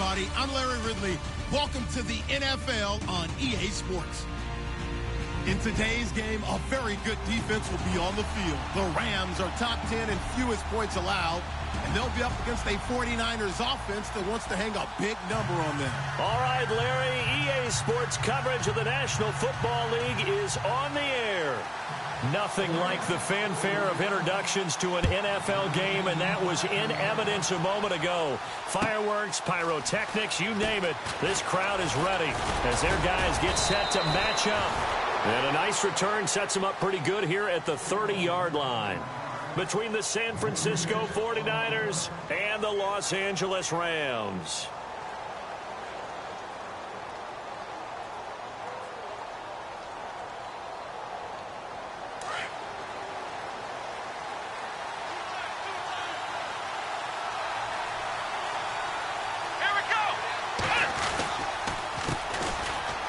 everybody. I'm Larry Ridley. Welcome to the NFL on EA Sports. In today's game, a very good defense will be on the field. The Rams are top 10 in fewest points allowed, and they'll be up against a 49ers offense that wants to hang a big number on them. All right, Larry, EA Sports coverage of the National Football League is on the air. Nothing like the fanfare of introductions to an NFL game, and that was in evidence a moment ago. Fireworks, pyrotechnics, you name it. This crowd is ready as their guys get set to match up. And a nice return sets them up pretty good here at the 30-yard line between the San Francisco 49ers and the Los Angeles Rams.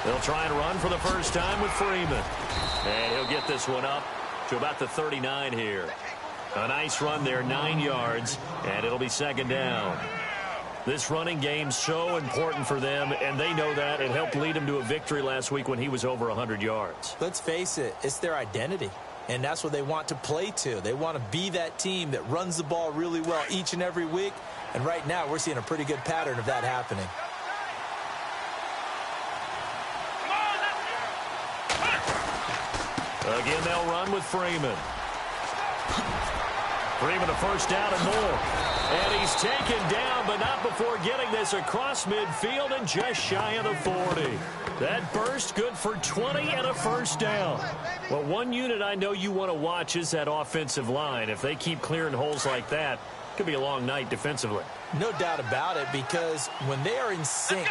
They'll try and run for the first time with Freeman. And he'll get this one up to about the 39 here. A nice run there, 9 yards, and it'll be second down. This running game's so important for them, and they know that. It helped lead them to a victory last week when he was over 100 yards. Let's face it, it's their identity, and that's what they want to play to. They want to be that team that runs the ball really well each and every week, and right now we're seeing a pretty good pattern of that happening. Again, they'll run with Freeman. Freeman a first down and more. And he's taken down, but not before getting this across midfield and just shy of the 40. That burst good for 20 and a first down. Well, one unit I know you want to watch is that offensive line. If they keep clearing holes like that, it could be a long night defensively. No doubt about it, because when they are in sync,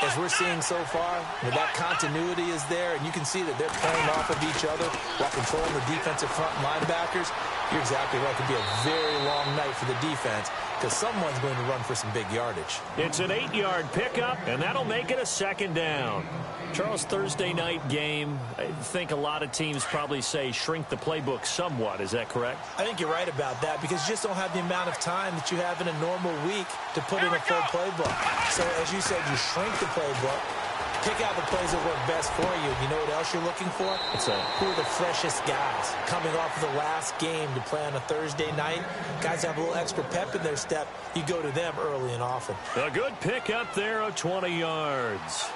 as we're seeing so far, that continuity is there, and you can see that they're playing off of each other while controlling the defensive front linebackers. You're exactly right. It could be a very long night for the defense because someone's going to run for some big yardage. It's an 8-yard pickup, and that'll make it a second down. Charles, Thursday night game, I think a lot of teams probably say shrink the playbook somewhat. Is that correct? I think you're right about that because you just don't have the amount of time that you have in a normal week to put in a full playbook. So, as you said, you shrink the playbook, pick out the plays that work best for you. You know what else you're looking for? Who are the freshest guys coming off of the last game to play on a Thursday night? Guys have a little extra pep in their step. You go to them early and often. A good pickup there of 20 yards.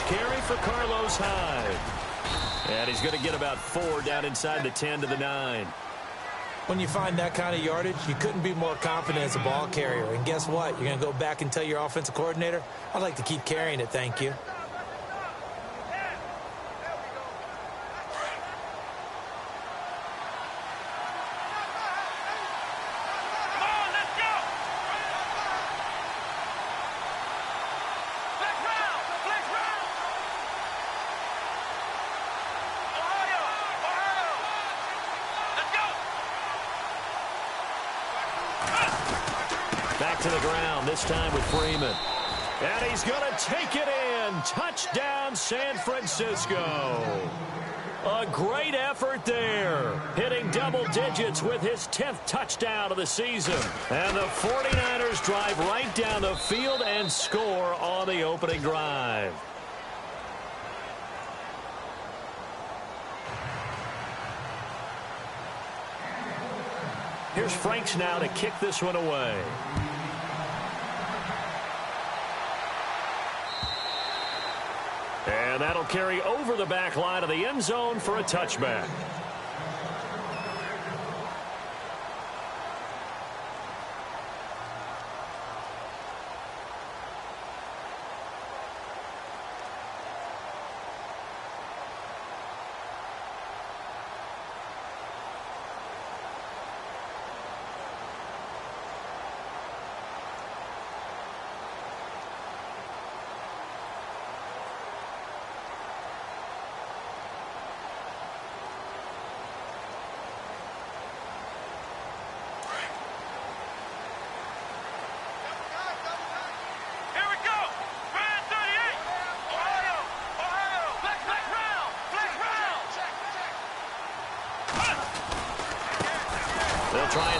Carry for Carlos Hyde. And he's going to get about 4 down inside the 10 to the 9. When you find that kind of yardage, you couldn't be more confident as a ball carrier. And guess what? You're going to go back and tell your offensive coordinator, I'd like to keep carrying it, thank you. Back to the ground, this time with Freeman. And he's going to take it in. Touchdown, San Francisco. A great effort there. Hitting double digits with his 10th touchdown of the season. And the 49ers drive right down the field and score on the opening drive. Here's Franks now to kick this one away. And that'll carry over the back line of the end zone for a touchback.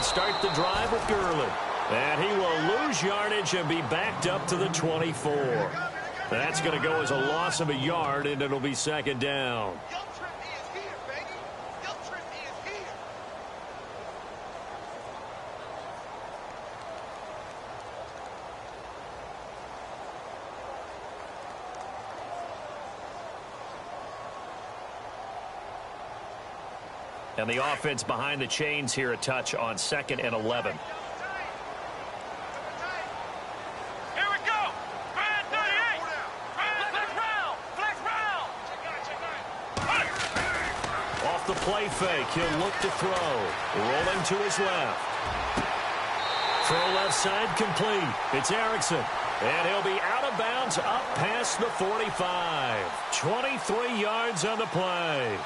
start the drive with Gurley. And he will lose yardage and be backed up to the 24. That's going to go as a loss of a yard, and it'll be second down. And the offense behind the chains here a touch on 2nd and 11. Here we go. Brad 38. Flex round. Off the play fake, he'll look to throw. Rolling to his left. Throw left side complete. It's Erickson. And he'll be out of bounds up past the 45. 23 yards on the play.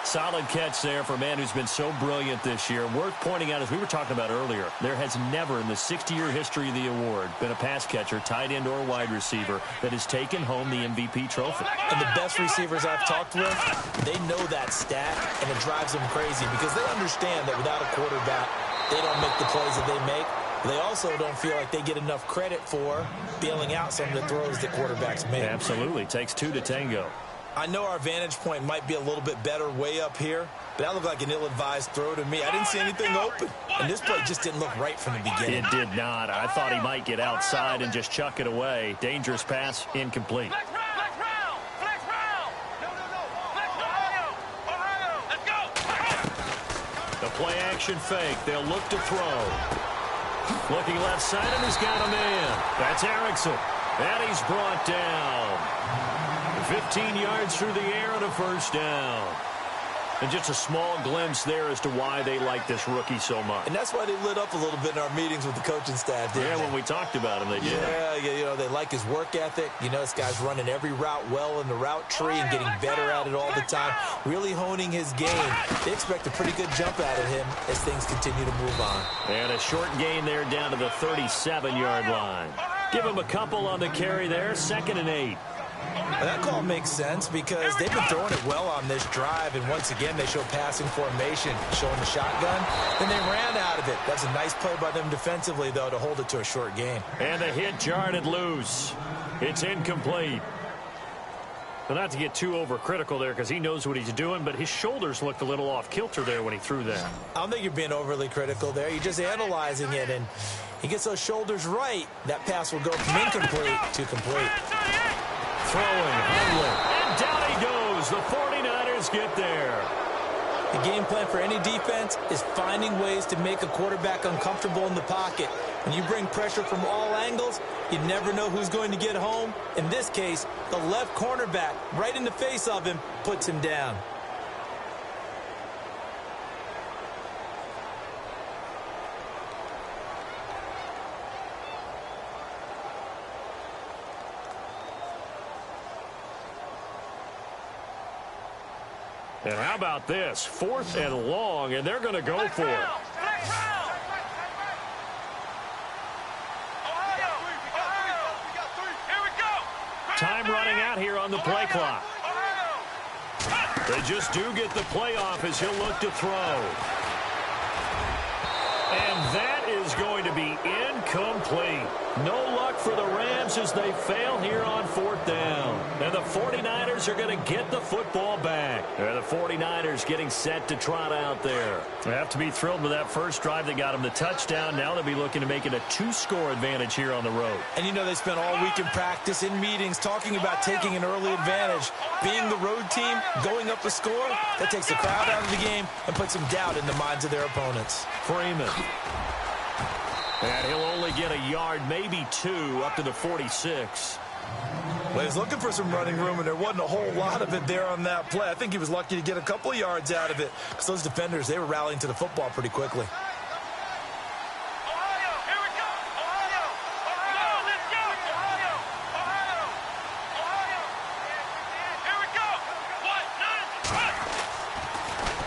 Solid catch there for a man who's been so brilliant this year. Worth pointing out, as we were talking about earlier, there has never in the 60-year history of the award been a pass catcher, tight end, or wide receiver that has taken home the MVP trophy. And the best receivers I've talked with, they know that stat, and it drives them crazy because they understand that without a quarterback, they don't make the plays that they make. They also don't feel like they get enough credit for bailing out some of the throws that quarterbacks make. Absolutely. Takes two to tango. I know our vantage point might be a little bit better way up here, but that looked like an ill-advised throw to me. I didn't see anything open, and this play just didn't look right from the beginning. It did not. I thought he might get outside and just chuck it away. Dangerous pass, incomplete. Flex round. No. Ohio. Let's go. The play action fake. They'll look to throw. Looking left side, and he's got a man. That's Erickson. And he's brought down. 15 yards through the air and a first down. And just a small glimpse there as to why they like this rookie so much. And that's why they lit up a little bit in our meetings with the coaching staff. Yeah, when we talked about him, they did. Yeah, you know, they like his work ethic. You know, this guy's running every route well in the route tree and getting better at it all the time, really honing his game. They expect a pretty good jump out of him as things continue to move on. And a short gain there down to the 37-yard line. Give him a couple on the carry there, 2nd and 8. Well, that call makes sense because they've been throwing it well on this drive, and once again they show passing formation, showing the shotgun. Then they ran out of it. That's a nice play by them defensively, though, to hold it to a short gain. And the hit jarred it loose. It's incomplete. Well, not to get too overcritical there because he knows what he's doing, but his shoulders looked a little off kilter there when he threw that. I don't think you're being overly critical there. You're just analyzing it, and he gets those shoulders right. That pass will go from incomplete to complete. Throwing, handling, and down he goes. The 49ers get there. The game plan for any defense is finding ways to make a quarterback uncomfortable in the pocket. When you bring pressure from all angles, you never know who's going to get home. In this case, the left cornerback, right in the face of him, puts him down. And how about this? 4th and long, and they're going to go for it. Time running out here on the play clock. They just do get the play off as he'll look to throw. And that is going to be incomplete. No luck for the Rams as they fail here on 4th down. And the 49ers are going to get the football back. And the 49ers getting set to trot out there. They have to be thrilled with that first drive that got them the touchdown. Now they'll be looking to make it a 2-score advantage here on the road. And you know they spent all week in practice, in meetings, talking about taking an early advantage. Being the road team, going up a score, that takes the crowd out of the game and puts some doubt in the minds of their opponents. Freeman. And he'll only get a yard, maybe 2, up to the 46. Well, he was looking for some running room, and there wasn't a whole lot of it there on that play. I think he was lucky to get a couple of yards out of it because those defenders, they were rallying to the football pretty quickly. Ohio, here we go. Ohio, let's go. Ohio. Here we go.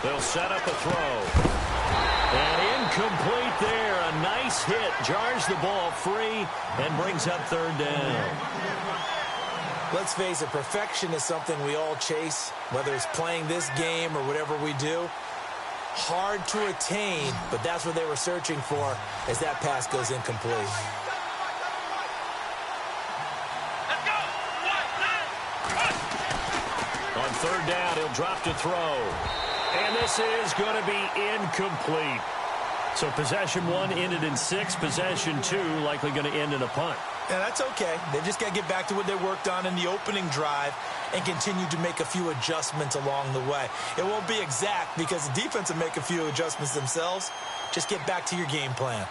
They'll set up a throw. And incomplete there. A nice hit. Jars the ball free and brings up 3rd down. Let's face it, perfection is something we all chase, whether it's playing this game or whatever we do. Hard to attain, but that's what they were searching for as that pass goes incomplete. Let's go. On third down, he'll drop to throw. And this is going to be incomplete. So possession 1 ended in 6. Possession 2 likely going to end in a punt. Yeah, that's okay. They just got to get back to what they worked on in the opening drive and continue to make a few adjustments along the way. It won't be exact because the defense will make a few adjustments themselves. Just get back to your game plan.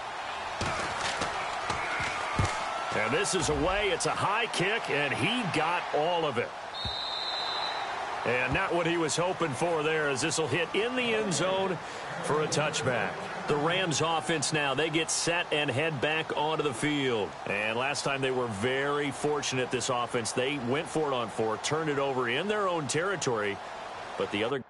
And this is away. It's a high kick, and he got all of it. And not what he was hoping for there, as this will hit in the end zone for a touchback. The Rams offense now, they get set and head back onto the field. And last time they were very fortunate, this offense. They went for it on 4, turned it over in their own territory, but the other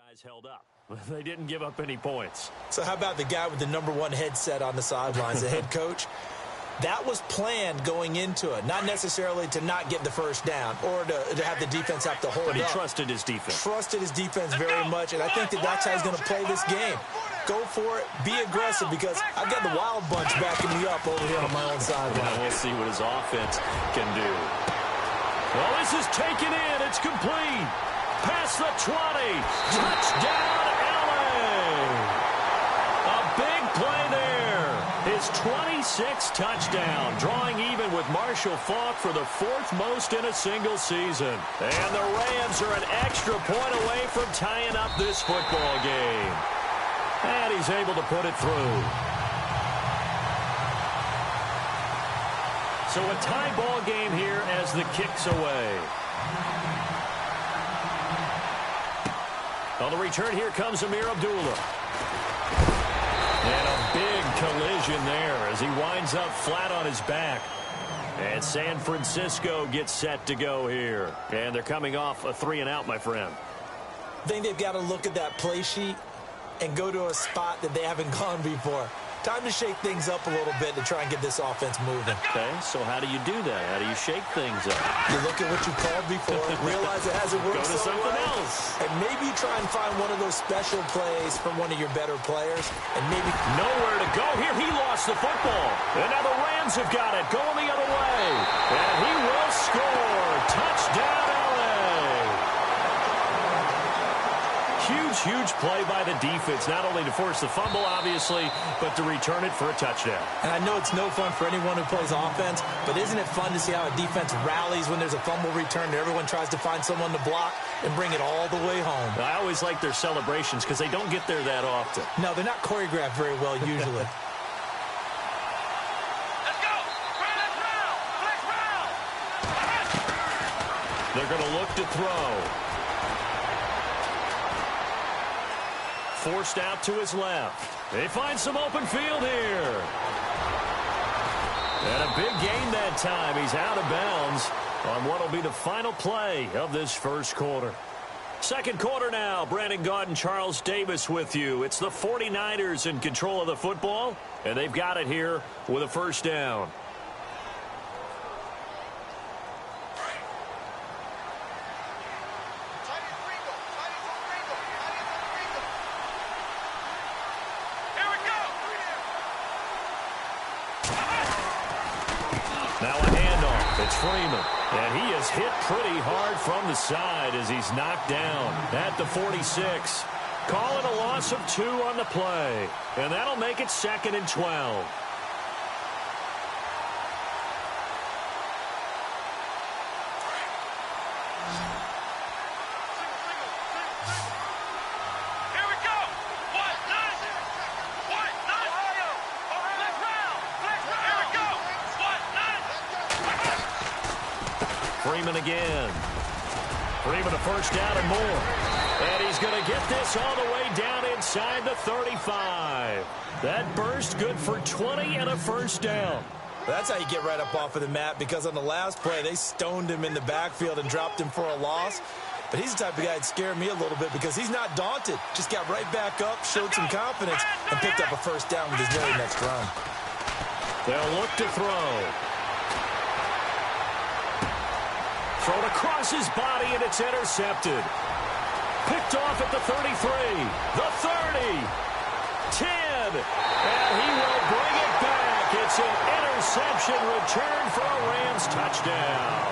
guys held up. They didn't give up any points. So how about the guy with the #1 headset on the sidelines, the head coach? That was planned going into it, not necessarily to not get the first down or to have the defense have to hold up. But he trusted his defense. Trusted his defense very much, and I think that that's how he's going to play this game. Go for it, be aggressive, because I've got the wild bunch backing me up over here on my own sideline. Well, we'll see what his offense can do. Well, this is taken in. It's complete. Past the 20. Touchdown, LA. A big play there. His 26th touchdown, drawing even with Marshall Faulk for the 4th most in a single season. And the Rams are an extra point away from tying up this football game. And he's able to put it through. So a tie ball game here as the kick's away. On the return, here comes Amir Abdullah. And a big collision there as he winds up flat on his back. And San Francisco gets set to go here. And they're coming off a 3-and-out, my friend. I think they've got to look at that play sheet and go to a spot that they haven't gone before. Time to shake things up a little bit to try and get this offense moving. Okay, so how do you do that? How do you shake things up? You look at what you called before, realize it hasn't worked Go to so something well, else. and maybe try and find one of those special plays from one of your better players, and maybe nowhere to go here. He lost the football. And now the Rams have got it, going the other way. And he will score. Touchdown, LA. Huge play by the defense, not only to force the fumble, obviously, but to return it for a touchdown. And I know it's no fun for anyone who plays offense, but isn't it fun to see how a defense rallies when there's a fumble return and everyone tries to find someone to block and bring it all the way home? I always like their celebrations because they don't get there that often. No, they're not choreographed very well usually. Let's go. Flex round. They're going to look to throw. Forced out to his left. They find some open field here. And a big gain that time. He's out of bounds on what will be the final play of this first quarter. Second quarter now. Brandon Gaudin, Charles Davis with you. It's the 49ers in control of the football, and they've got it here with a first down. Now a handoff. It's Freeman. And he is hit pretty hard from the side as he's knocked down at the 46. Call it a loss of 2 on the play. And that'll make it 2nd and 12. Freeman again. Freeman a first down and more. And he's going to get this all the way down inside the 35. That burst good for 20 and a first down. That's how you get right up off of the mat, because on the last play, they stoned him in the backfield and dropped him for a loss. But he's the type of guy that scared me a little bit because he's not daunted. Just got right back up, showed some confidence, and picked up a first down with his very next run. They'll look to throw. Thrown across his body, and it's intercepted. Picked off at the 33, the 30, 10, and he will bring it back. It's an interception return for a Rams touchdown.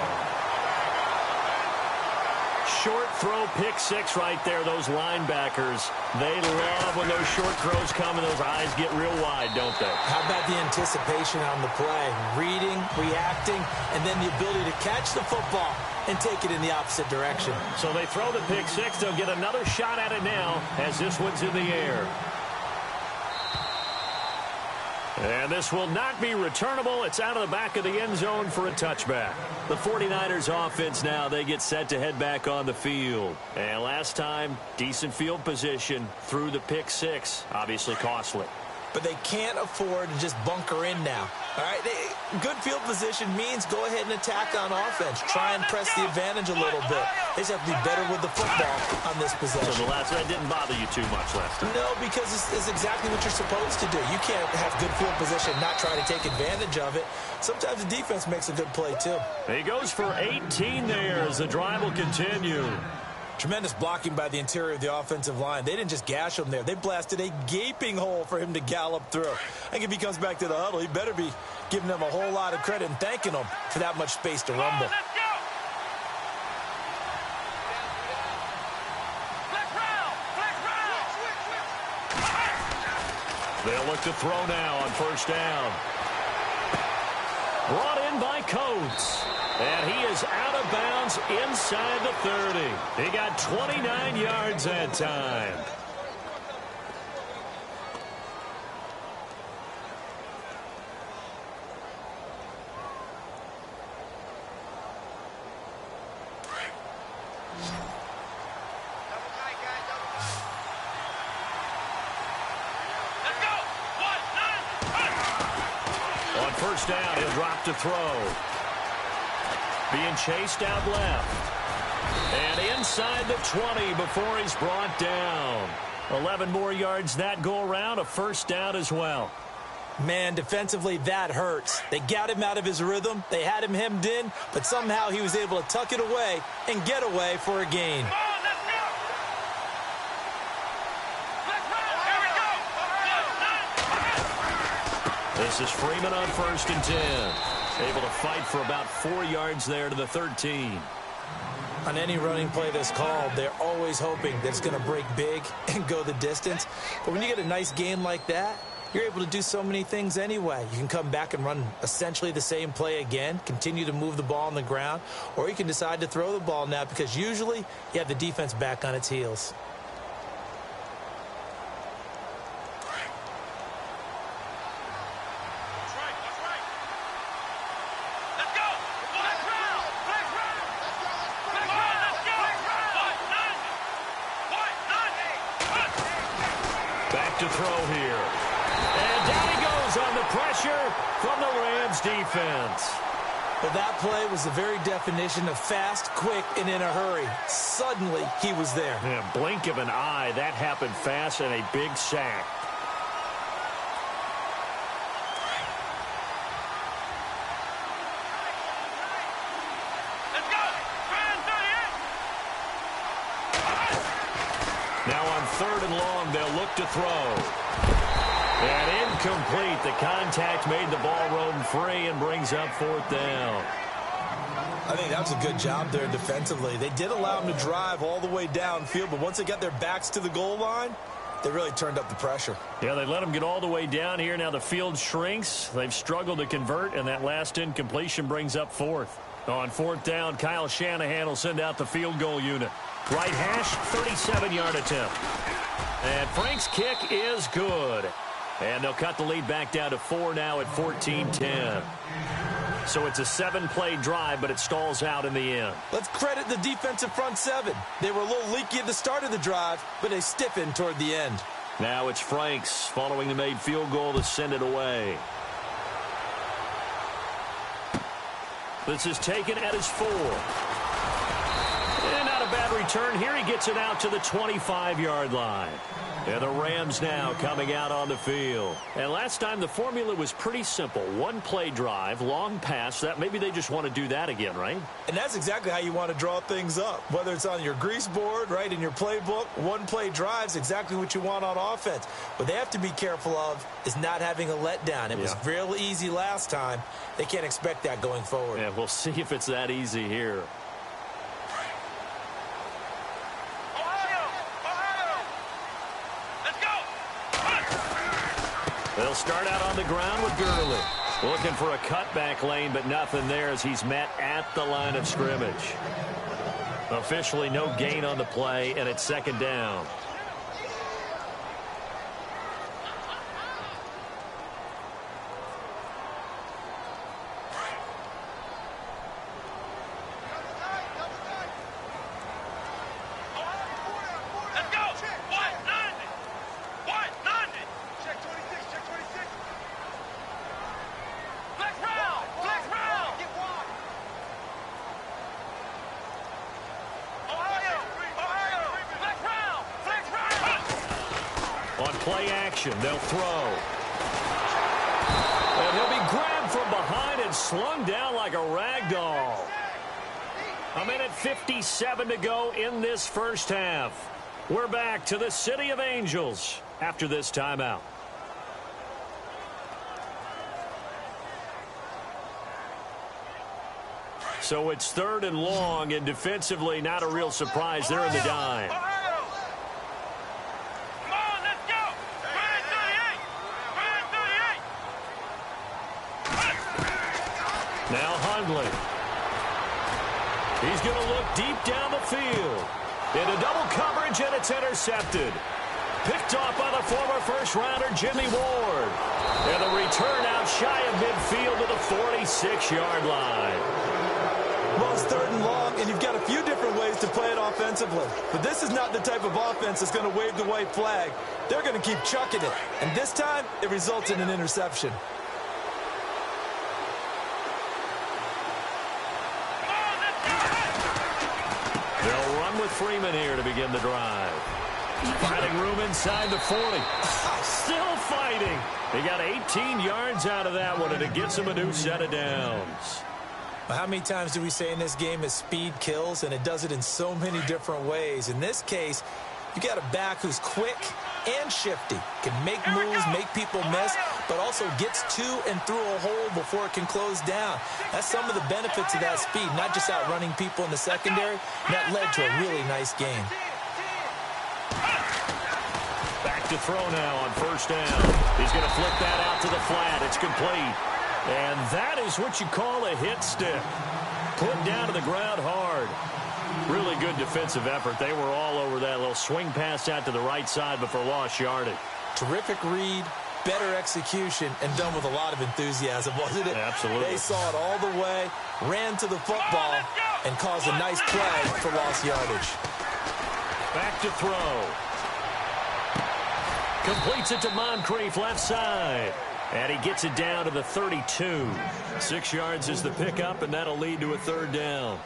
Short throw, pick six right there. Those linebackers, they love when those short throws come and those eyes get real wide, don't they? How about the anticipation on the play? Reading, reacting, and then the ability to catch the football and take it in the opposite direction. So they throw the pick six. They'll get another shot at it now as this one's in the air. And this will not be returnable. It's out of the back of the end zone for a touchback. The 49ers offense now, they get set to head back on the field. And last time, decent field position through the pick six. Obviously costly. But they can't afford to just bunker in now. All right, good field position means go ahead and attack on offense. Try and press the advantage a little bit. They just have to be better with the football on this possession. So that didn't bother you too much last time? No, because it's exactly what you're supposed to do. You can't have good field position and not try to take advantage of it. Sometimes the defense makes a good play, too. He goes for 18 there as the drive will continue. Tremendous blocking by the interior of the offensive line. They didn't just gash him there. They blasted a gaping hole for him to gallop through. I think if he comes back to the huddle, he better be giving them a whole lot of credit and thanking them for that much space to rumble. They'll look to throw now on first down. Brought in by Coates. And he is out of bounds inside the 30. He got 29 yards that time. On first down, he'll drop to throw. Being chased out left. And inside the 20 before he's brought down. 11 more yards that go around, a first down as well. Man, defensively, that hurts. They got him out of his rhythm. They had him hemmed in, but somehow he was able to tuck it away and get away for a gain. This is Freeman on first and 10. Able to fight for about 4 yards there to the 13. On any running play that's called, they're always hoping that it's going to break big and go the distance. But when you get a nice gain like that, you're able to do so many things anyway. You can come back and run essentially the same play again, continue to move the ball on the ground, or you can decide to throw the ball now because usually you have the defense back on its heels. To throw here. And down he goes on the pressure from the Rams defense. Well, that play was the very definition of fast, quick, and in a hurry. Suddenly, he was there. Yeah, blink of an eye. That happened fast and a big sack. Now on third and long, they'll look to throw. And incomplete. The contact made the ball roam free and brings up fourth down. I think that was a good job there defensively. They did allow him to drive all the way downfield, but once they got their backs to the goal line, they really turned up the pressure. Yeah, they let him get all the way down here. Now the field shrinks. They've struggled to convert, and that last incompletion brings up fourth. On fourth down, Kyle Shanahan will send out the field goal unit. Right hash, 37-yard attempt. And Frank's kick is good. And they'll cut the lead back down to 4 now at 14-10. So it's a 7-play drive, but it stalls out in the end. Let's credit the defensive front seven. They were a little leaky at the start of the drive, but they stiffened toward the end. Now it's Franks following the made field goal to send it away. This is taken at his 4. And not a bad return here. He gets it out to the 25-yard line. And the Rams now coming out on the field. And last time the formula was pretty simple. One play drive, long pass. That maybe they just want to do that again, right? And that's exactly how you want to draw things up. Whether it's on your grease board, right, in your playbook, one play drive is exactly what you want on offense. What they have to be careful of is not having a letdown. It was real easy last time. They can't expect that going forward. Yeah, we'll see if it's that easy here. They'll start out on the ground with Gurley. Looking for a cutback lane, but nothing there as he's met at the line of scrimmage. Officially no gain on the play, and it's second down. Play action, they'll throw. And he'll be grabbed from behind and slung down like a rag doll. 1:57 to go in this first half. We're back to the City of Angels after this timeout. So it's 3rd and long, and defensively not a real surprise there in the dime. Now Hundley. He's going to look deep down the field. Into double coverage, and it's intercepted. Picked off by the former first-rounder Jimmy Ward. And the return out shy of midfield to the 46-yard line. Well, it's 3rd and long, and you've got a few different ways to play it offensively. But this is not the type of offense that's going to wave the white flag. They're going to keep chucking it. And this time, it results in an interception. They'll run with Freeman here to begin the drive. Finding room inside the 40. Still fighting. They got 18 yards out of that one, and it gets them a new set of downs. Well, how many times do we say in this game that speed kills, and it does it in so many different ways? In this case, you got a back who's quick and shifty, can make moves, make people miss, but also gets to and through a hole before it can close down. That's some of the benefits of that speed, not just outrunning people in the secondary. That led to a really nice game. Back to throw now on first down. He's going to flip that out to the flat. It's complete. And that is what you call a hit stick. Put down to the ground hard. Really good defensive effort. They were all over that little swing pass out to the right side before lost yardage. Terrific read, better execution, and done with a lot of enthusiasm, wasn't it? Absolutely. They saw it all the way, ran to the football, and caused a nice play for lost yardage. Back to throw. Completes it to Moncrief left side. And he gets it down to the 32. 6 yards is the pickup, and that'll lead to a 3rd down.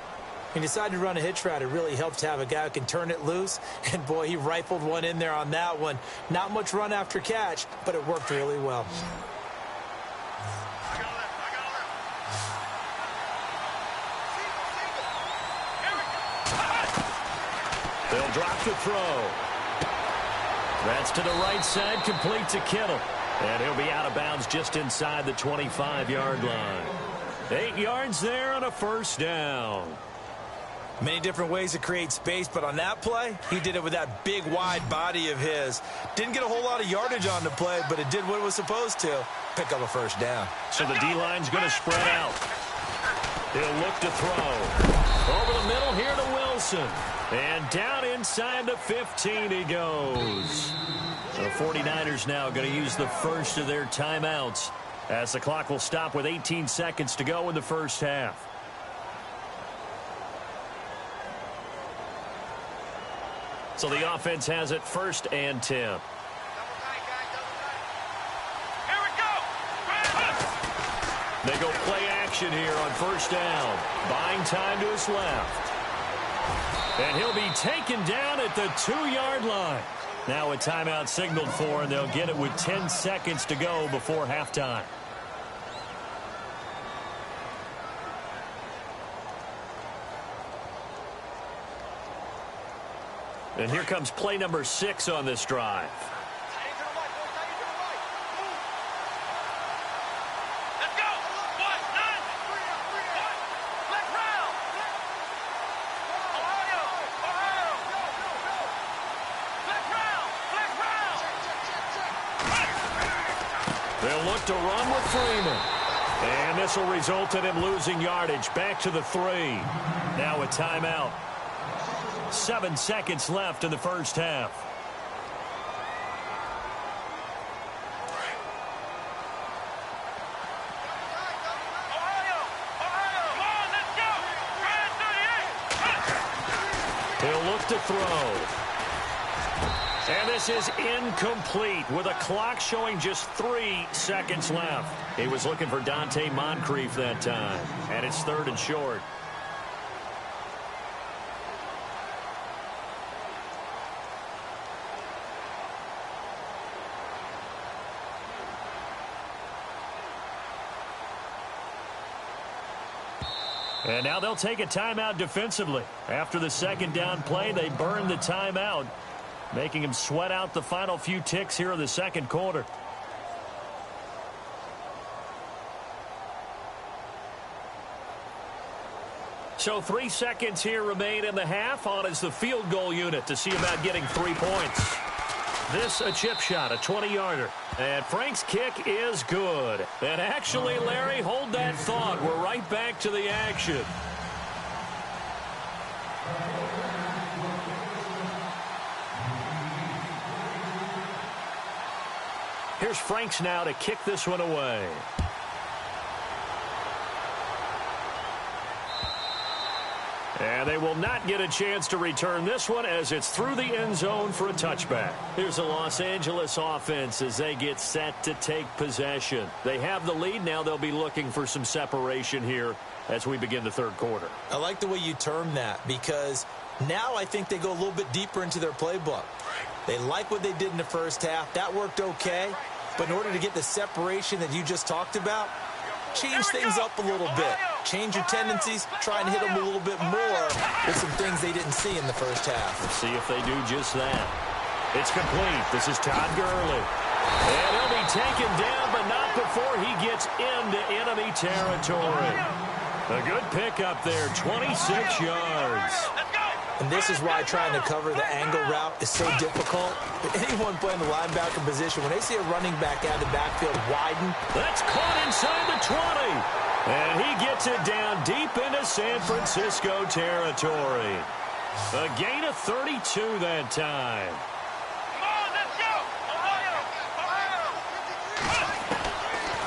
He decided to run a hitch route. It really helps to have a guy who can turn it loose. And, boy, he rifled one in there on that one. Not much run after catch, but it worked really well. They'll drop the throw. That's to the right side, complete to Kittle. And he'll be out of bounds just inside the 25-yard line. 8 yards there on a 1st down. Many different ways to create space, but on that play, he did it with that big, wide body of his. Didn't get a whole lot of yardage on the play, but it did what it was supposed to. Pick up a 1st down. So the D-line's going to spread out. He'll look to throw. Over the middle here to Wilson. And down inside the 15 he goes. The 49ers now going to use the first of their timeouts as the clock will stop with 18 seconds to go in the first half. So the offense has it 1st and 10. Here we go. They go play action. action here on first down. Buying time to his left. And he'll be taken down at the 2-yard line. Now a timeout signaled for, and they'll get it with 10 seconds to go before halftime. And here comes play number 6 on this drive. Let's go. 1, 9. Let's round. Ohio. Let's round. They'll look to run with Freeman. And this will result in him losing yardage back to the 3. Now a timeout. 7 seconds left in the first half. He'll look to throw. And this is incomplete with a clock showing just 3 seconds left. He was looking for Dante Moncrief that time. And it's 3rd and short. And now they'll take a timeout defensively. After the second down play, they burn the timeout, making him sweat out the final few ticks here in the second quarter. So 3 seconds here remain in the half. On is the field goal unit to see about getting 3 points. This a chip shot, a 20-yarder. And Frank's kick is good. And actually, Larry, hold that thought. We're right back to the action. Here's Franks now to kick this one away. And they will not get a chance to return this one as it's through the end zone for a touchback. Here's the Los Angeles offense as they get set to take possession. They have the lead. Now they'll be looking for some separation here as we begin the third quarter. I like the way you term that because now I think they go a little bit deeper into their playbook. They like what they did in the first half. That worked okay. But in order to get the separation that you just talked about, change things up a little bit. Change your tendencies. Try and hit them a little bit more with some things they didn't see in the first half. Let's see if they do just that. It's complete. This is Todd Gurley. And he'll be taken down, but not before he gets into enemy territory. A good pickup there, 26 yards. And this is why trying to cover the angle route is so difficult. Anyone playing the linebacker position, when they see a running back out of the backfield widen. That's caught inside the 20. And he gets it down deep into San Francisco territory. A gain of 32 that time. Come on, let's go.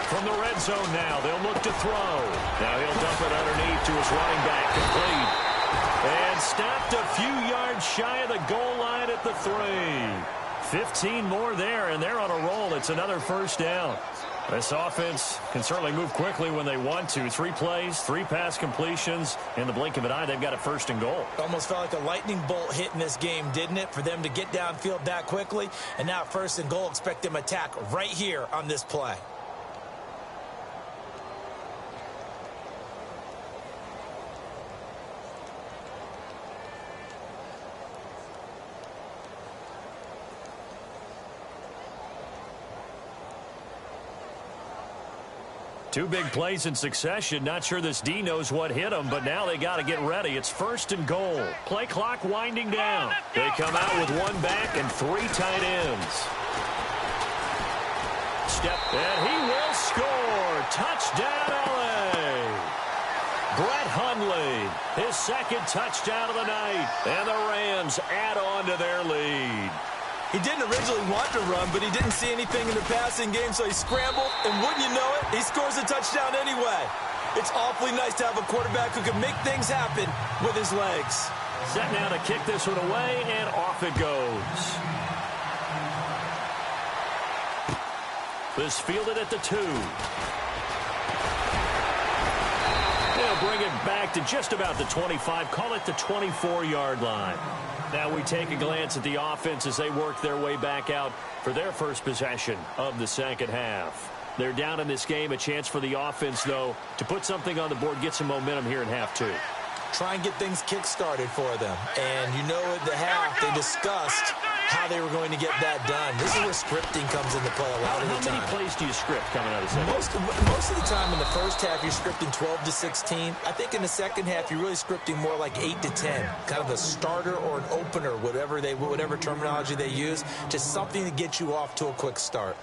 From the red zone now, they'll look to throw. Now he'll dump it underneath to his running back, complete. And stopped a few yards shy of the goal line at the 3. 15 more there, and they're on a roll. It's another first down. This offense can certainly move quickly when they want to. 3 plays, 3 pass completions. In the blink of an eye, they've got a 1st and goal. Almost felt like a lightning bolt hit in this game, didn't it? For them to get downfield that quickly. And now 1st and goal, expect them to attack right here on this play. Two big plays in succession. Not sure this D knows what hit them, but now they got to get ready. It's 1st and goal. Play clock winding down. They come out with 1 back and 3 tight ends. Step, and he will score. Touchdown, LA. Brett Hundley, his 2nd touchdown of the night. And the Rams add on to their lead. He didn't originally want to run, but he didn't see anything in the passing game, so he scrambled, and wouldn't you know it, he scores a touchdown anyway. It's awfully nice to have a quarterback who can make things happen with his legs. Set now to kick this one away, and off it goes. This fielded at the 2. bring it back to just about the 25, call it the 24-yard line. Now we take a glance at the offense as they work their way back out for their first possession of the second half. They're down in this game. A chance for the offense, though, to put something on the board, get some momentum here in half two. Try and get things kick-started for them. And you know at the half, they discussed how they were going to get that done. This is where scripting comes into play a lot of the time. How many plays do you script coming out of second? Most of the time in the first half, you're scripting 12 to 16. I think in the second half, you're really scripting more like 8 to 10. Kind of a starter or an opener, whatever terminology they use, just something to get you off to a quick start.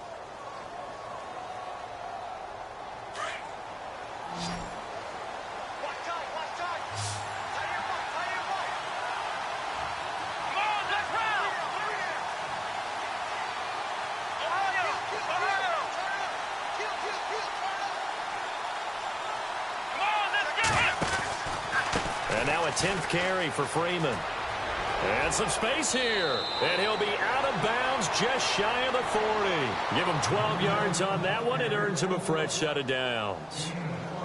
And now a 10th carry for Freeman. And some space here. And he'll be out of bounds just shy of the 40. Give him 12 yards on that one. It earns him a fresh set of downs.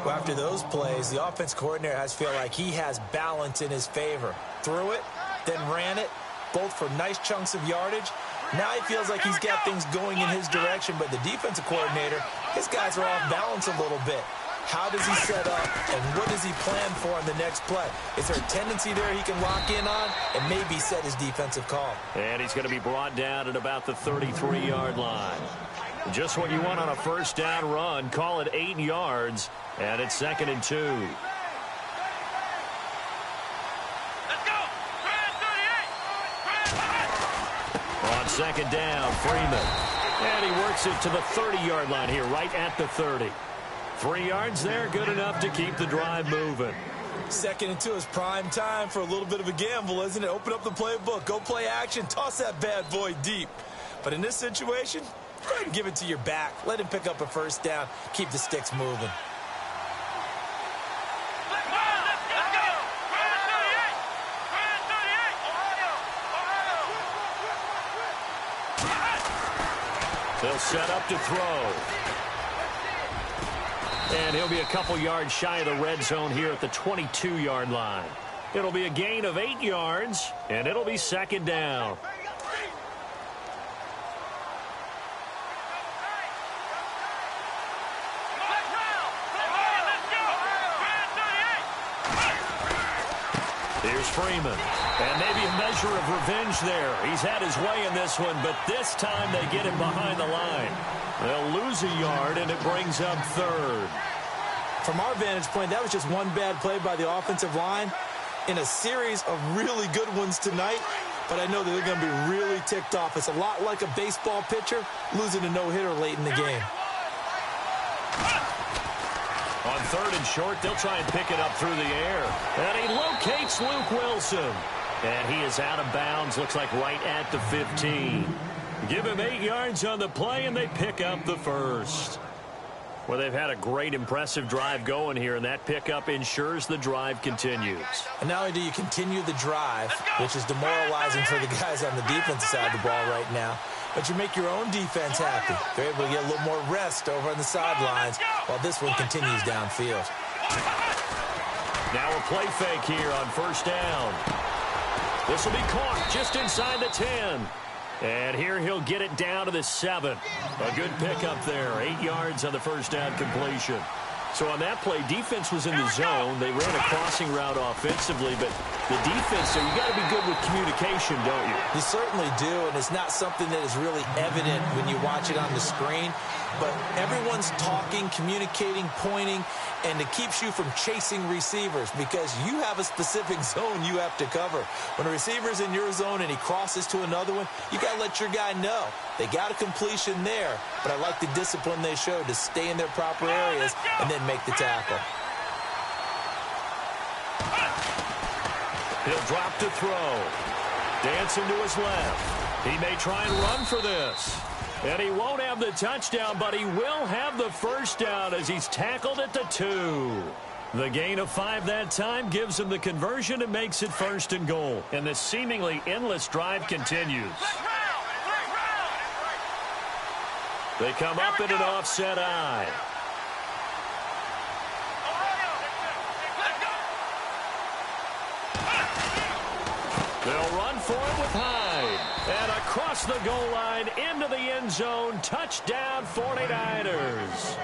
Well, after those plays, the offense coordinator has feel like he has balance in his favor. Threw it, then ran it, both for nice chunks of yardage. Now he feels like he's got things going in his direction, but the defensive coordinator, his guys are off balance a little bit. How does he set up, and what does he plan for on the next play? Is there a tendency there he can lock in on and maybe set his defensive call? And he's going to be brought down at about the 33-yard line. Just what you want on a first down run. Call it 8 yards, and it's 2nd and 2. Let's go! On 2nd down, Freeman. And he works it to the 30-yard line here, right at the 30. 3 yards there, good enough to keep the drive moving. 2nd and 2 is prime time for a little bit of a gamble, isn't it? Open up the playbook, go play action, toss that bad boy deep. But in this situation, go ahead and give it to your back. Let him pick up a first down, keep the sticks moving. They'll set up to throw. And he'll be a couple yards shy of the red zone here at the 22-yard line. It'll be a gain of 8 yards, and it'll be 2nd down. Here's Freeman. And maybe a measure of revenge there. He's had his way in this one, but this time they get him behind the line. They'll lose a yard, and it brings up 3rd. From our vantage point, that was just one bad play by the offensive line in a series of really good ones tonight, but I know that they're going to be really ticked off. It's a lot like a baseball pitcher losing a no-hitter late in the game. On 3rd and short, they'll try and pick it up through the air. And he locates Luke Wilson. And he is out of bounds, looks like right at the 15. Give him 8 yards on the play, and they pick up the first. Well, they've had a great, impressive drive going here, and that pickup ensures the drive continues. And not only do you continue the drive, which is demoralizing for the guys on the defensive side of the ball right now, but you make your own defense happy. They're able to get a little more rest over on the sidelines while this one continues downfield. Now a play fake here on first down. This will be caught just inside the 10. And here he'll get it down to the 7. A good pickup there. 8 yards on the first down completion. So on that play, defense was in the zone. They ran a crossing route offensively, but the defense, so you got to be good with communication, don't you? You certainly do, and it's not something that is really evident when you watch it on the screen. But everyone's talking, communicating, pointing, and it keeps you from chasing receivers because you have a specific zone you have to cover. When a receiver's in your zone and he crosses to another one, you got to let your guy know. They got a completion there, but I like the discipline they showed to stay in their proper areas and then make the tackle. He'll drop to throw. Dancing to his left. He may try and run for this. And he won't have the touchdown, but he will have the first down as he's tackled at the 2. The gain of 5 that time gives him the conversion and makes it 1st and goal. And the seemingly endless drive continues. They come up in an offset eye. They'll run for it with Hyde. And across the goal line into the end zone. Touchdown 49ers.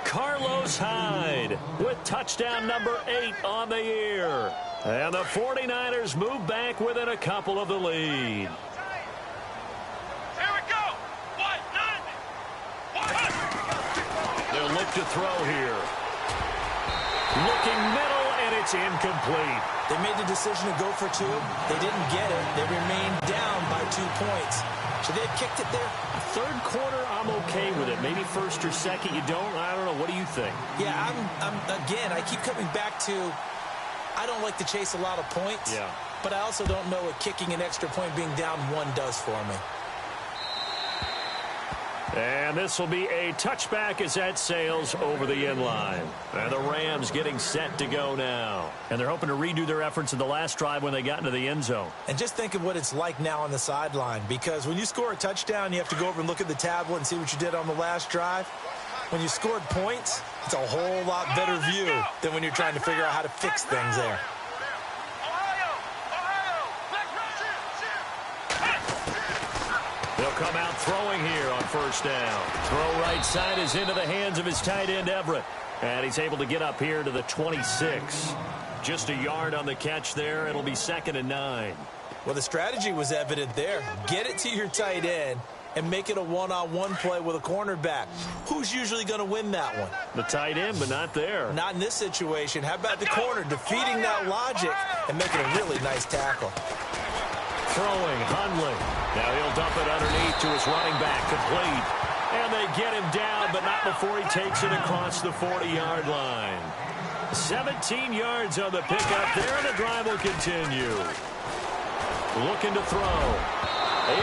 Carlos Hyde with touchdown number 8 on the year. And the 49ers move back within a couple of the lead. Here we go. What? None. What? They'll look to throw here. Looking middle, and it's incomplete. They made the decision to go for 2. They didn't get it. They remained down by 2 points. Should they have kicked it there? Third quarter, I'm okay with it. Maybe first or second, you don't. I don't know. What do you think? Yeah, again, I keep coming back to I don't like to chase a lot of points. Yeah. But I also don't know what kicking an extra point being down 1 does for me. And this will be a touchback as that sails over the end line. And the Rams getting set to go now. And they're hoping to redo their efforts in the last drive when they got into the end zone. And just think of what it's like now on the sideline. Because when you score a touchdown, you have to go over and look at the tablet and see what you did on the last drive. When you scored points, it's a whole lot better view than when you're trying to figure out how to fix things there. They'll come out throwing here on first down. Throw right side is into the hands of his tight end, Everett. And he's able to get up here to the 26. Just a yard on the catch there. It'll be 2nd and 9. Well, the strategy was evident there. Get it to your tight end and make it a one-on-one play with a cornerback. Who's usually going to win that one? The tight end, but not there. Not in this situation. How about the corner defeating that logic and making a really nice tackle? Throwing, Hundley. Now he'll dump it underneath to his running back, complete. And they get him down, but not before he takes it across the 40-yard line. 17 yards on the pickup there, and the drive will continue. Looking to throw.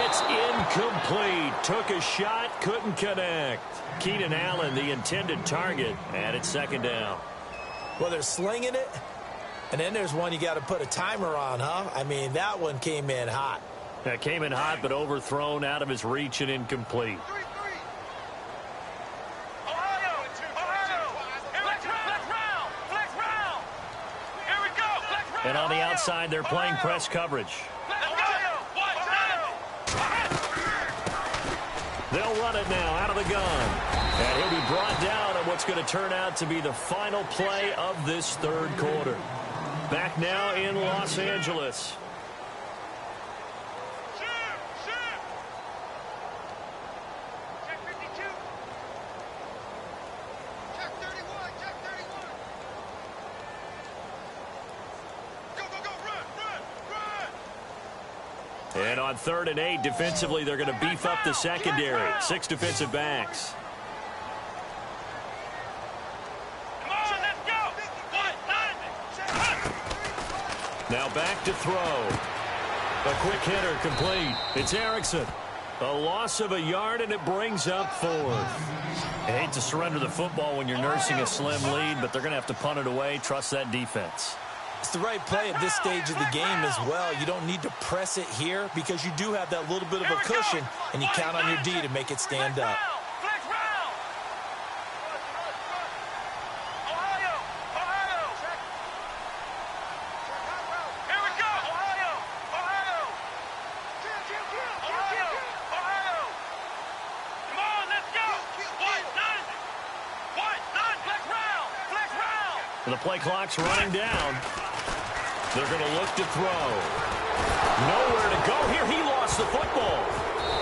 It's incomplete. Took a shot, couldn't connect. Keenan Allen, the intended target, and it's 2nd down. Well, they're slinging it. And then there's one you got to put a timer on, huh? I mean, that one came in hot. That came in hot, but overthrown out of his reach and incomplete. And on the outside, they're playing press coverage. They'll run it now out of the gun. And he'll be brought down on what's going to turn out to be the final play of this 3rd quarter. Back now in Los Angeles. Check 52. Check 31. Check 31. Go, go, go. Run, run, run. And on 3rd and 8, defensively, they're going to beef up the secondary. 6 defensive backs. Now back to throw. A quick hitter complete. It's Erickson. A loss of a yard, and it brings up 4th. I hate to surrender the football when you're nursing a slim lead, but they're going to have to punt it away. Trust that defense. It's the right play at this stage of the game as well. You don't need to press it here because you do have that little bit of a cushion, and you count on your D to make it stand up. The play clock's running down. They're going to look to throw. Nowhere to go here. He lost the football.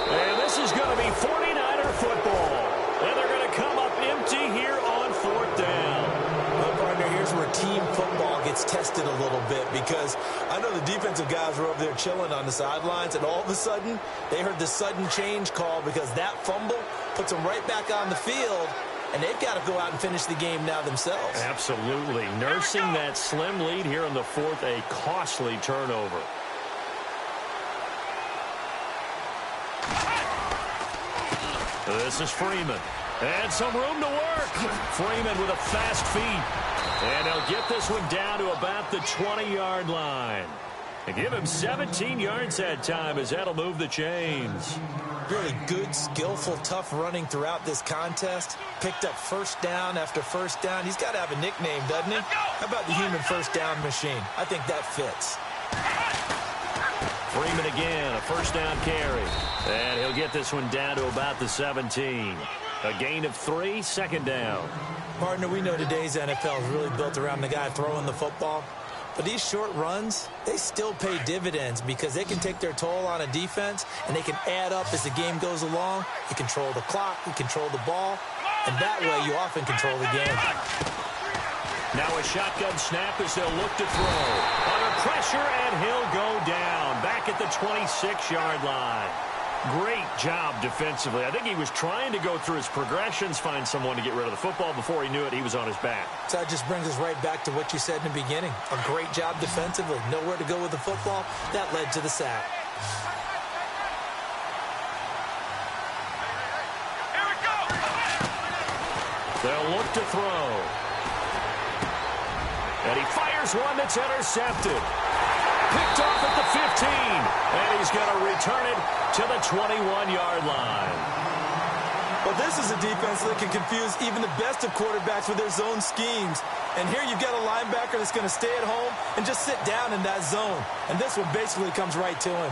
And this is going to be 49er football. And they're going to come up empty here on 4th down. Well, partner, here's where team football gets tested a little bit because I know the defensive guys were over there chilling on the sidelines, and all of a sudden they heard the sudden change call because that fumble puts them right back on the field. And they've got to go out and finish the game now themselves. Absolutely. Nursing that slim lead here in the 4th, a costly turnover. This is Freeman. And some room to work. Freeman with a fast feet. And they'll get this one down to about the 20-yard line. And give him 17 yards that time as that'll move the chains. Really good, skillful, tough running throughout this contest. Picked up first down after first down. He's got to have a nickname, doesn't he? How about the human first down machine? I think that fits. Freeman again, a first down carry. And he'll get this one down to about the 17. A gain of 3, second down. Partner, we know today's NFL is really built around the guy throwing the football. But these short runs, they still pay dividends because they can take their toll on a defense and they can add up as the game goes along. You control the clock, you control the ball, and that way you often control the game. Now a shotgun snap as they'll look to throw. Under pressure, and he'll go down back at the 26-yard line. Great job defensively. I think he was trying to go through his progressions, find someone to get rid of the football. Before he knew it, he was on his back. So that just brings us right back to what you said in the beginning. A great job defensively. Nowhere to go with the football. That led to the sack. Here we go. They'll look to throw. And he fires one that's intercepted. Picked off at the 15. And he's going to return it to the 21-yard line. Well, this is a defense that can confuse even the best of quarterbacks with their zone schemes. And here you've got a linebacker that's going to stay at home and just sit down in that zone. And this one basically comes right to him.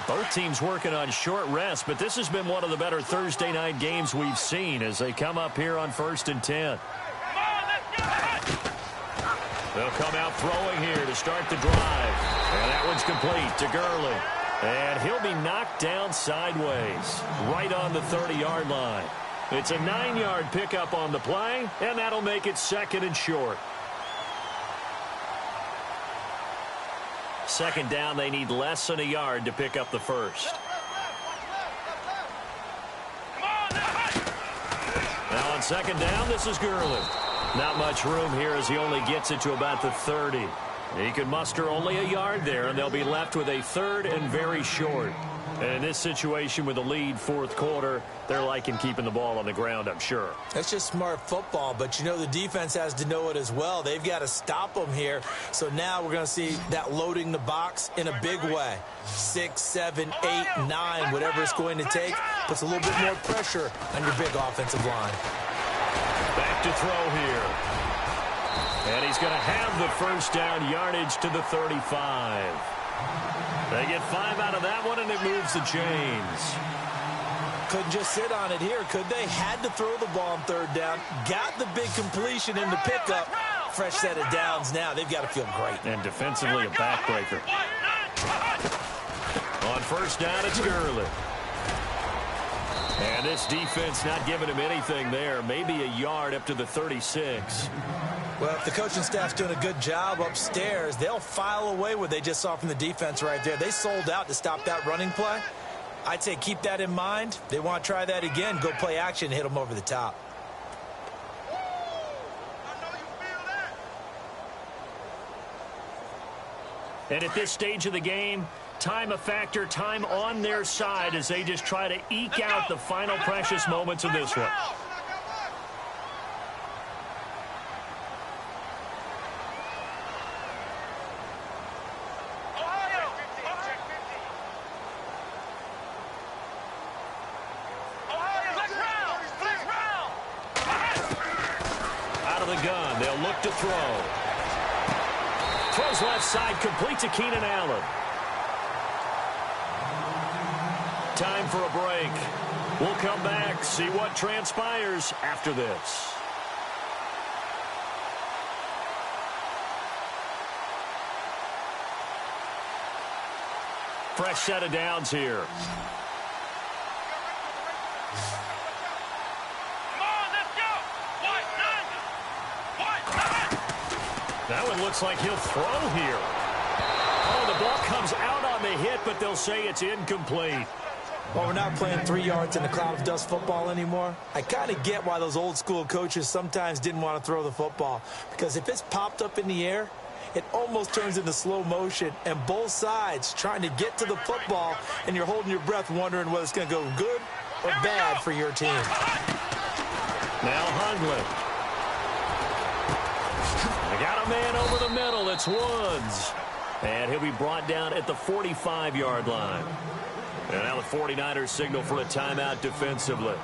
Both teams working on short rest, but this has been one of the better Thursday night games we've seen as they come up here on 1st and 10. They'll come out throwing here to start the drive. And that one's complete to Gurley. And he'll be knocked down sideways, right on the 30-yard line. It's a 9-yard pickup on the play, and that'll make it 2nd and short. 2nd down, they need less than a yard to pick up the first. Now on 2nd down, this is Gurley. Not much room here as he only gets it to about the 30. He can muster only a yard there, and they'll be left with a 3rd and very short. And in this situation with the lead 4th quarter, they're liking keeping the ball on the ground, I'm sure. That's just smart football, but you know the defense has to know it as well. They've got to stop them here. So now we're going to see that loading the box in a big way. 6, 7, 8, 9, whatever it's going to take, puts a little bit more pressure on your big offensive line. Back to throw here. And he's going to have the first down yardage to the 35. They get 5 out of that one, and it moves the chains. Couldn't just sit on it here, could they? Had to throw the ball on 3rd down. Got the big completion in the pickup. Fresh set of downs now. They've got to feel great. And defensively, a backbreaker. On 1st down, it's Gurley. And this defense not giving him anything there. Maybe a yard up to the 36. Well, if the coaching staff's doing a good job upstairs, they'll file away what they just saw from the defense right there. They sold out to stop that running play. I'd say keep that in mind. They want to try that again. Go play action, hit them over the top. And at this stage of the game, time a factor, time on their side as they just try to eke out the final precious moments of this one. Out of the gun, they'll look to throw. Throws left side, complete to Keenan Allen. Time for a break. We'll come back, see what transpires after this. Fresh set of downs here. That one looks like he'll throw here. Oh, the ball comes out on the hit, but they'll say it's incomplete. Well, we're not playing 3 yards in a cloud of dust football anymore. I kind of get why those old school coaches sometimes didn't want to throw the football. Because if it's popped up in the air, it almost turns into slow motion. And both sides trying to get to the football, and you're holding your breath wondering whether it's going to go good or bad for your team. Now Hundley. They got a man over the middle. It's Woods. And he'll be brought down at the 45-yard line. And now the 49ers signal for a timeout defensively.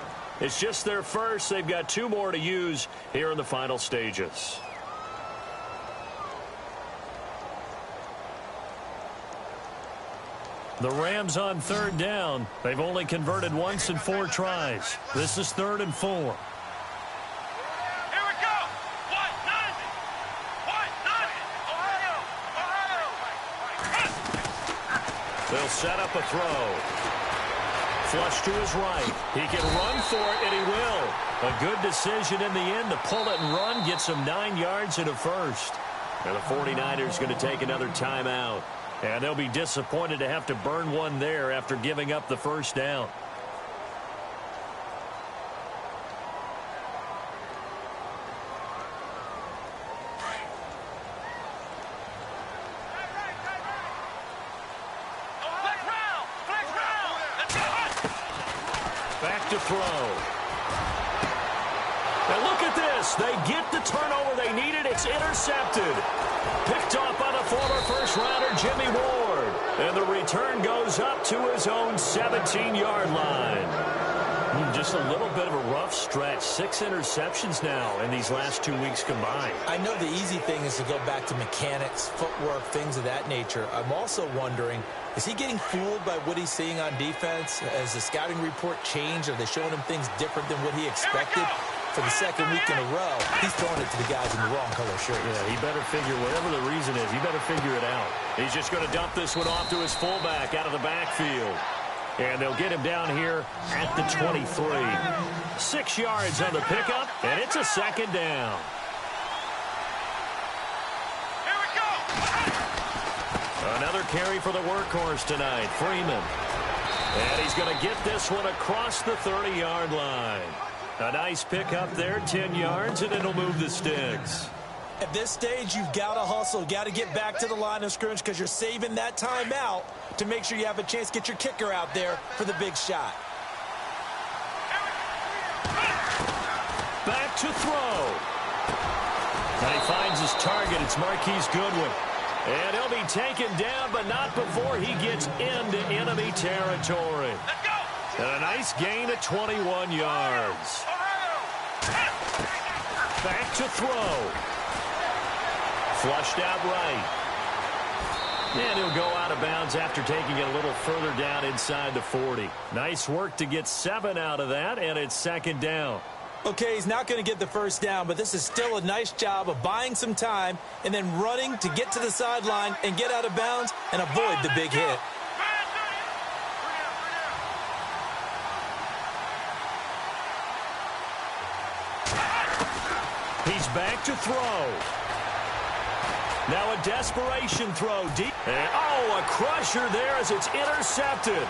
It's just their first. They've got 2 more to use here in the final stages. The Rams on 3rd down. They've only converted once in 4 tries. This is 3rd and 4. Here we go. 1-0. Ohio. They'll set up a throw. Flush to his right. He can run for it, and he will. A good decision in the end to pull it and run. Gets him 9 yards and a first. And the 49ers going to take another timeout. And they'll be disappointed to have to burn one there after giving up the first down. Back to throw. And look at this. They get the turnover they needed. It's intercepted. Picked off by the former first-rounder Jimmy Ward. And the return goes up to his own 17-yard line. Just a little bit of a rough stretch. 6 interceptions now in these last 2 weeks combined. I know the easy thing is to go back to mechanics, footwork, things of that nature. I'm also wondering, is he getting fooled by what he's seeing on defense? Has the scouting report changed? Are they showing him things different than what he expected? For the 2nd week in a row, he's throwing it to the guys in the wrong color shirt. Yeah, he better figure, whatever the reason is, he better figure it out. He's just going to dump this one off to his fullback out of the backfield. And they'll get him down here at the 23. 6 yards on the pickup, and it's a 2nd down. Here we go. Another carry for the workhorse tonight, Freeman. And he's going to get this one across the 30-yard line. A nice pickup there, 10 yards, and it'll move the sticks. At this stage, you've got to hustle, got to get back to the line of scrimmage because you're saving that timeout to make sure you have a chance to get your kicker out there for the big shot. Back to throw. And he finds his target. It's Marquise Goodwin. And he'll be taken down, but not before he gets into enemy territory. Let's go. And a nice gain of 21 yards. Back to throw. Flushed out right. And he'll go out of bounds after taking it a little further down inside the 40. Nice work to get 7 out of that, and it's 2nd down. Okay, he's not going to get the first down, but this is still a nice job of buying some time and then running to get to the sideline and get out of bounds and avoid the big hit. He's back to throw. Now a desperation throw deep. And, oh, a crusher there as it's intercepted.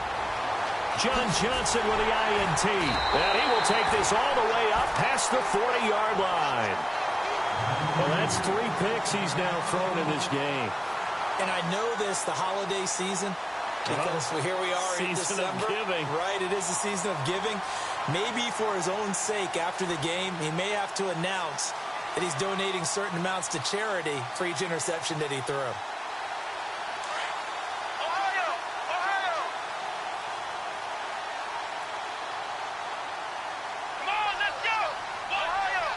John Johnson with the INT. And he will take this all the way up past the 40-yard line. Well, that's 3 picks he's now thrown in this game. And I know this, the holiday season, because here we are in December. Season of giving. Right, it is the season of giving. Maybe for his own sake after the game, he may have to announce that he's donating certain amounts to charity for each interception that he threw. Ohio. Come on, let's go. Ohio.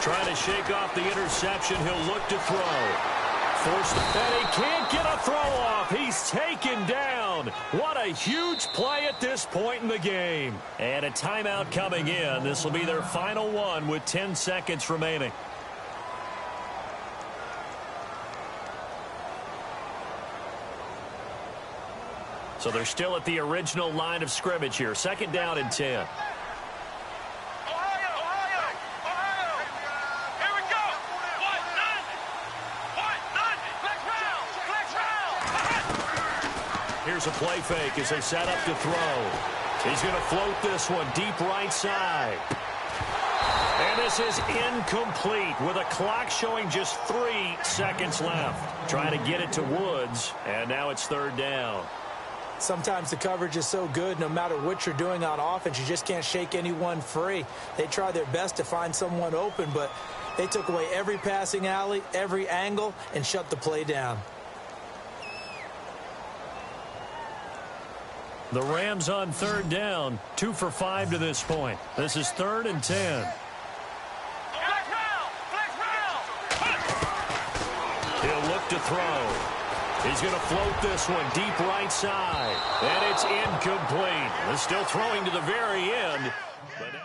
Trying to shake off the interception. He'll look to throw. Forced, and he can't get a throw off. He's taken down. What a huge play at this point in the game. And a timeout coming in. This will be their final one with 10 seconds remaining. So they're still at the original line of scrimmage here. 2nd down and 10. Here's a play fake as they set up to throw. He's going to float this one deep right side. And this is incomplete with a clock showing just 3 seconds left. Trying to get it to Woods, and now it's 3rd down. Sometimes the coverage is so good, no matter what you're doing on offense, you just can't shake anyone free. They try their best to find someone open, but they took away every passing alley, every angle, and shut the play down. The Rams on third down, 2 for 5 to this point. This is 3rd and 10. He'll look to throw. He's going to float this one deep right side. And it's incomplete. They're still throwing to the very end. But